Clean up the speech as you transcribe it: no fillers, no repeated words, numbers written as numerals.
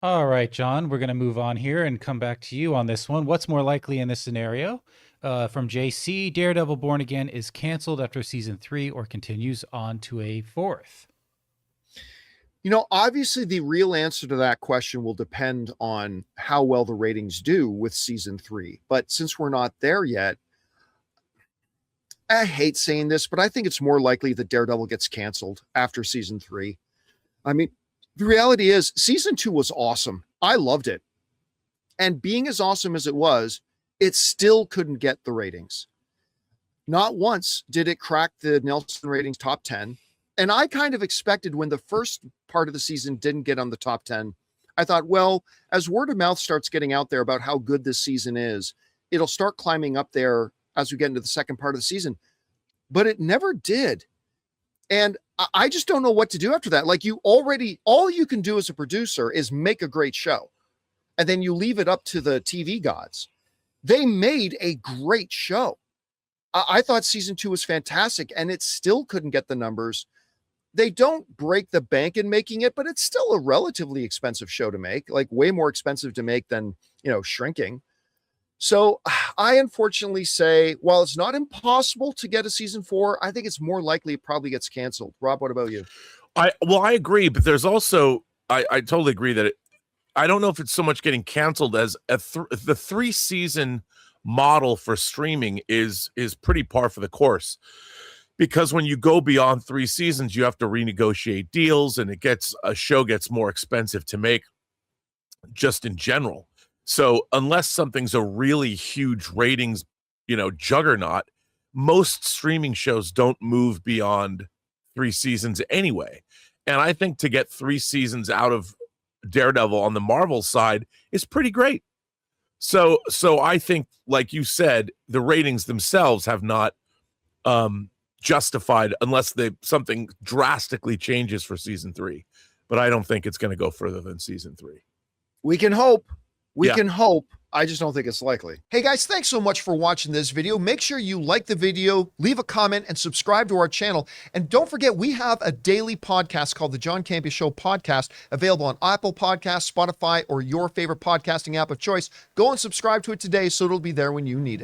All right, John, we're going to move on here and come back to you on this one. What's more likely in this scenario? From JC, Daredevil Born Again is canceled after season 3 or continues on to a fourth. Obviously the real answer to that question will depend on how well the ratings do with season 3. But since we're not there yet, I hate saying this, but I think it's more likely that Daredevil gets canceled after season 3. I mean, the reality is season 2 was awesome. I loved it. And being as awesome as it was, it still couldn't get the ratings. Not once did it crack the Nelson ratings top 10. And I kind of expected when the first part of the season didn't get on the top 10, I thought, well, as word of mouth starts getting out there about how good this season is, it'll start climbing up there as we get into the second part of the season. But it never did. And I just don't know what to do after that. Like, all you can do as a producer is make a great show. And then you leave it up to the TV gods. They made a great show. I thought season 2 was fantastic, and it still couldn't get the numbers. They don't break the bank in making it, but it's still a relatively expensive show to make, like way more expensive to make than, Shrinking. So I unfortunately say, while it's not impossible to get a season 4, I think it's more likely it probably gets canceled. Rob, what about you? I agree, but there's also, I totally agree that I don't know if it's so much getting canceled as the 3-season model for streaming is pretty par for the course, because when you go beyond 3 seasons, you have to renegotiate deals, and a show gets more expensive to make just in general. So unless something's a really huge ratings, juggernaut, most streaming shows don't move beyond 3 seasons anyway. And I think to get 3 seasons out of Daredevil on the Marvel side is pretty great. So I think, like you said, the ratings themselves have not justified unless something drastically changes for season 3. But I don't think it's going to go further than season 3. We can hope. We can hope. I just don't think it's likely. Hey guys, thanks so much for watching this video. Make sure you like the video, leave a comment, and subscribe to our channel. And don't forget, we have a daily podcast called the John Campea Show podcast, available on Apple Podcasts, Spotify, or your favorite podcasting app of choice. Go and subscribe to it today so it'll be there when you need it.